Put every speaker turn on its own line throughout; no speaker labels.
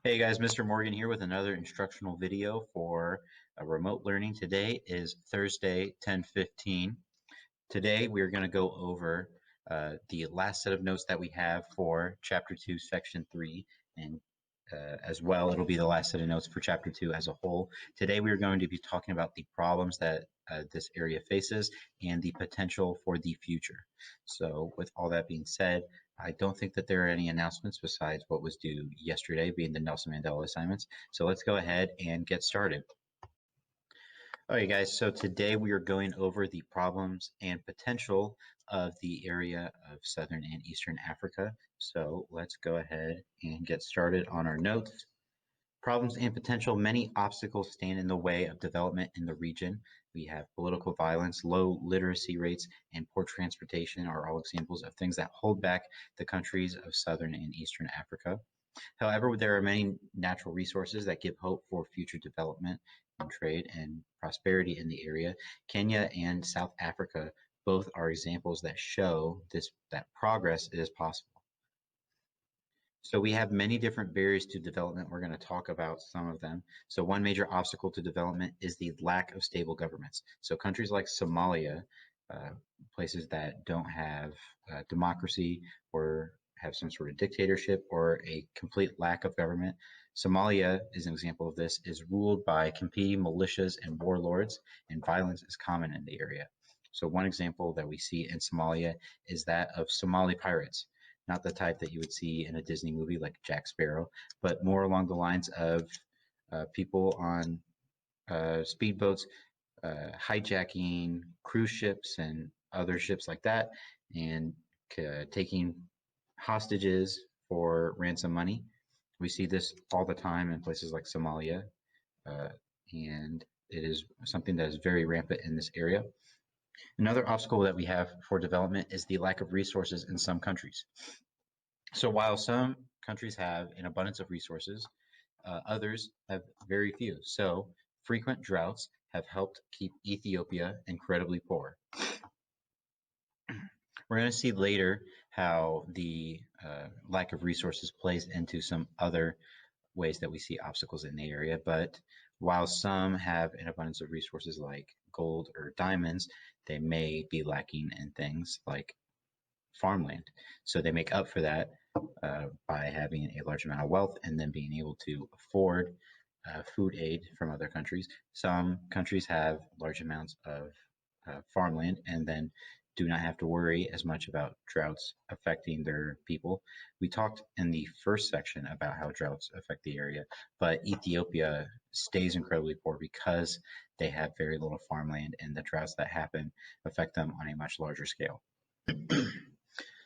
Hey guys, Mr. Morgan here with another instructional video for remote learning. Today is Thursday, 10:15. Today we are going to go over the last set of notes that we have for Chapter 2, Section 3, and as well, it'll be the last set of notes for Chapter 2 as a whole. Today we are going to be talking about the problems that this area faces and the potential for the future. So with all that being said, I don't think that there are any announcements besides what was due yesterday, being the Nelson Mandela assignments. So let's go ahead and get started. All right, guys, so today we are going over the problems and potential of the area of Southern and Eastern Africa. So let's go ahead and get started on our notes. Problems and potential. Many obstacles stand in the way of development in the region. We have political violence, low literacy rates, and poor transportation are all examples of things that hold back the countries of Southern and Eastern Africa. However, there are many natural resources that give hope for future development and trade and prosperity in the area. Kenya and South Africa both are examples that show that progress is possible. So we have many different barriers to development. We're going to talk about some of them. So one major obstacle to development is the lack of stable governments. So countries like Somalia, uh, places that don't have democracy or have some sort of dictatorship or a complete lack of government. Somalia is an example of this, is ruled by competing militias and warlords, and violence is common in the area. So one example that we see in Somalia is that of Somali pirates, not the type that you would see in a Disney movie like Jack Sparrow, but more along the lines of people on speedboats hijacking cruise ships and other ships like that, and taking hostages for ransom money. We see this all the time in places like Somalia, uh, and it is something that is very rampant in this area. Another obstacle that we have for development is the lack of resources in some countries. So while some countries have an abundance of resources, others have very few. So frequent droughts have helped keep Ethiopia incredibly poor. We're going to see later how the lack of resources plays into some other ways that we see obstacles in the area. But while some have an abundance of resources like gold or diamonds, they may be lacking in things like farmland. So they make up for that by having a large amount of wealth and then being able to afford food aid from other countries. Some countries have large amounts of farmland and then do not have to worry as much about droughts affecting their people. We talked in the first section about how droughts affect the area, but Ethiopia stays incredibly poor because they have very little farmland, and the droughts that happen affect them on a much larger scale.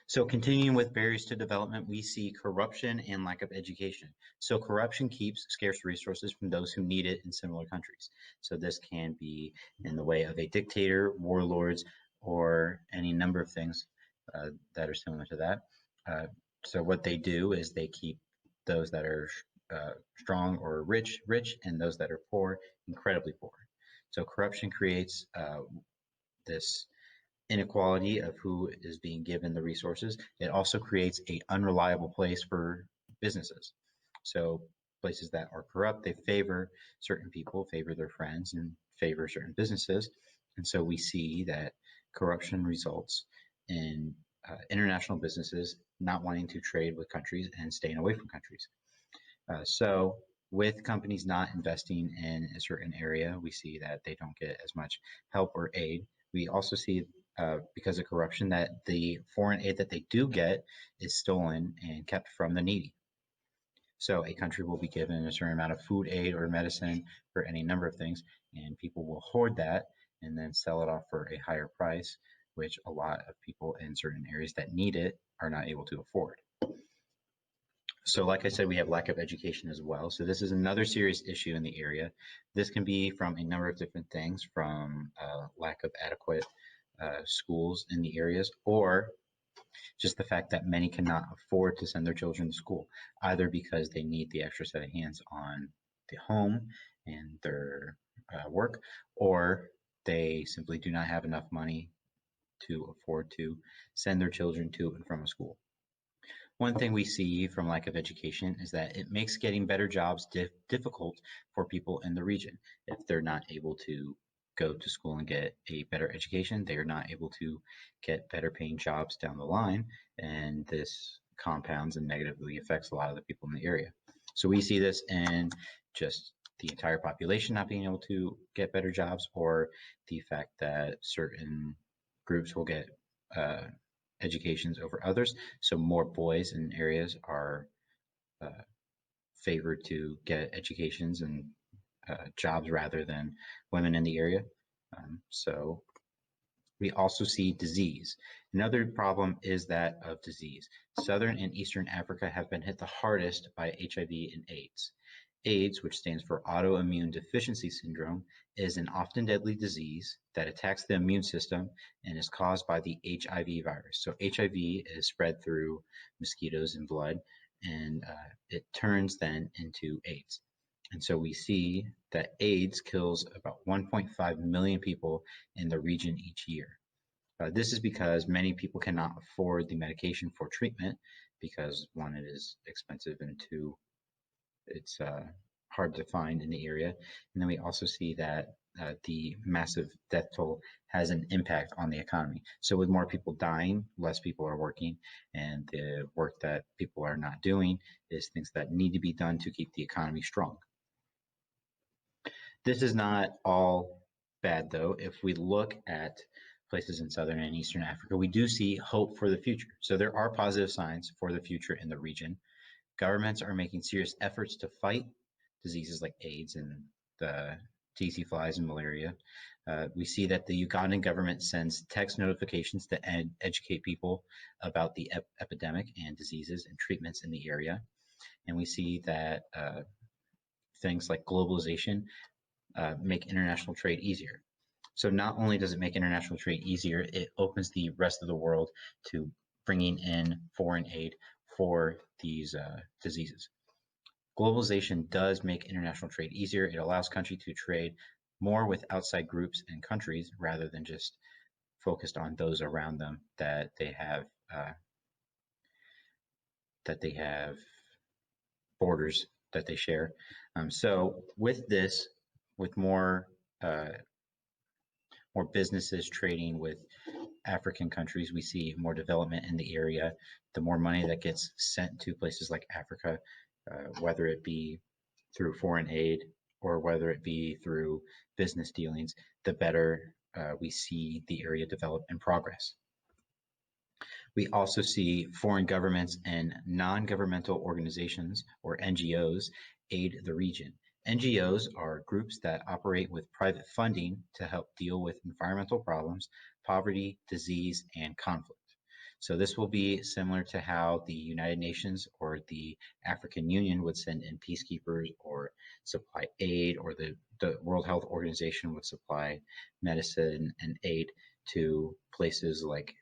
So continuing with barriers to development, we see corruption and lack of education. So corruption keeps scarce resources from those who need it in similar countries. So this can be in the way of a dictator, warlords, or any number of things that are similar to that. So what they do is they keep those that are strong or rich, rich, and those that are poor, incredibly poor. So corruption creates this inequality of who is being given the resources. It also creates an unreliable place for businesses. So places that are corrupt, they favor certain people, favor their friends, and favor certain businesses. And so we see that corruption results in international businesses not wanting to trade with countries and staying away from countries. So with companies not investing in a certain area, we see that they don't get as much help or aid. We also see, because of corruption, that the foreign aid that they do get is stolen and kept from the needy. So a country will be given a certain amount of food aid or medicine for any number of things, and people will hoard that and then sell it off for a higher price, which a lot of people in certain areas that need it are not able to afford. So like I said, we have lack of education as well. So this is another serious issue in the area. This can be from a number of different things, from lack of adequate schools in the areas, or just the fact that many cannot afford to send their children to school, either because they need the extra set of hands on the home and their work, or they simply do not have enough money to afford to send their children to and from a school. One thing we see from lack of education is that it makes getting better jobs difficult for people in the region. If they're not able to go to school and get a better education, they are not able to get better paying jobs down the line, and this compounds and negatively affects a lot of the people in the area. So we see this in just the entire population not being able to get better jobs, or the fact that certain groups will get educations over others. So more boys in areas are favored to get educations and jobs rather than women in the area. So we also see disease. Another problem is that of disease. Southern and Eastern Africa have been hit the hardest by HIV and AIDS. AIDS, which stands for autoimmune deficiency syndrome, is an often deadly disease that attacks the immune system and is caused by the HIV virus. So HIV is spread through mosquitoes and blood, and it turns then into AIDS. And so we see that AIDS kills about 1.5 million people in the region each year. This is because many people cannot afford the medication for treatment because one, it is expensive, and two, it's hard to find in the area. And then we also see that the massive death toll has an impact on the economy. So with more people dying, less people are working, and the work that people are not doing is things that need to be done to keep the economy strong. This is not all bad, though. If we look at places in Southern and Eastern Africa, we do see hope for the future. So there are positive signs for the future in the region. Governments are making serious efforts to fight diseases like AIDS and the tsetse flies and malaria. We see that the Ugandan government sends text notifications to educate people about the epidemic and diseases and treatments in the area. And we see that things like globalization make international trade easier. So not only does it make international trade easier, it opens the rest of the world to bringing in foreign aid for these diseases. Globalization does make international trade easier. It allows countries to trade more with outside groups and countries rather than just focused on those around them that they have borders that they share. So with this, with more businesses trading with African countries, we see more development in the area. The more money that gets sent to places like Africa, whether it be through foreign aid or whether it be through business dealings, the better we see the area develop and progress. We also see foreign governments and non-governmental organizations, or NGOs, aid the region. NGOs are groups that operate with private funding to help deal with environmental problems, poverty, disease, and conflict. So this will be similar to how the United Nations or the African Union would send in peacekeepers or supply aid, or the World Health Organization would supply medicine and aid to places like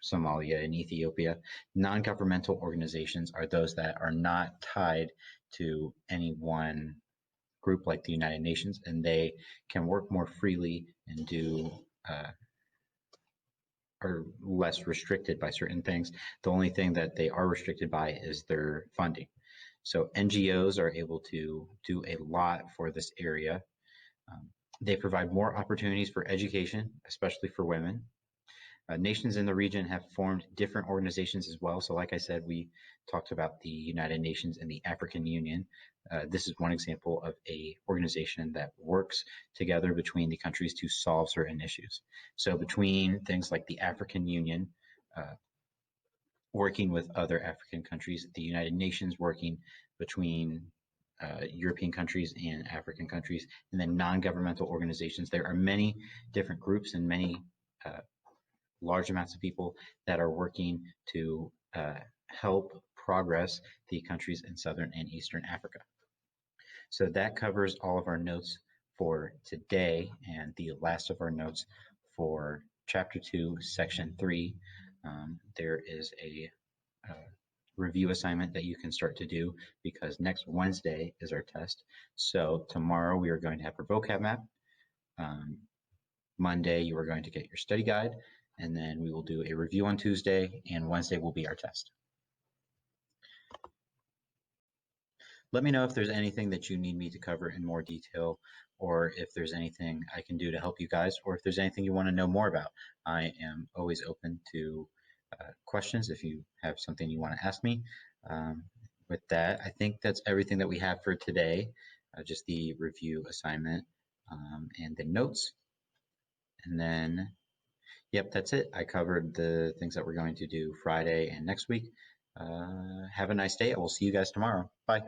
Somalia and Ethiopia. Non-governmental organizations are those that are not tied to any one group like the United Nations, and they can work more freely and are less restricted by certain things. The only thing that they are restricted by is their funding. So NGOs are able to do a lot for this area. They provide more opportunities for education, especially for women. Nations in the region have formed different organizations as well. So like I said, we talked about the United Nations and the African Union. This is one example of a organization that works together between the countries to solve certain issues. So between things like the African Union working with other African countries, the United Nations working between European countries and African countries, and then non-governmental organizations. There are many different groups and many large amounts of people that are working to help progress the countries in Southern and Eastern Africa. So that covers all of our notes for today, and the last of our notes for Chapter 2, Section 3. There is a review assignment that you can start to do because next Wednesday is our test. So tomorrow we are going to have our vocab map. Monday you are going to get your study guide, and then we will do a review on Tuesday, and Wednesday will be our test. let me know if there's anything that you need me to cover in more detail, or if there's anything I can do to help you guys, or if there's anything you want to know more about. I am always open to questions if you have something you want to ask me. Um, with that, I think that's everything that we have for today, just the review assignment and the notes. And then, yep, that's it. I covered the things that we're going to do Friday and next week. Have a nice day. I will see you guys tomorrow. Bye.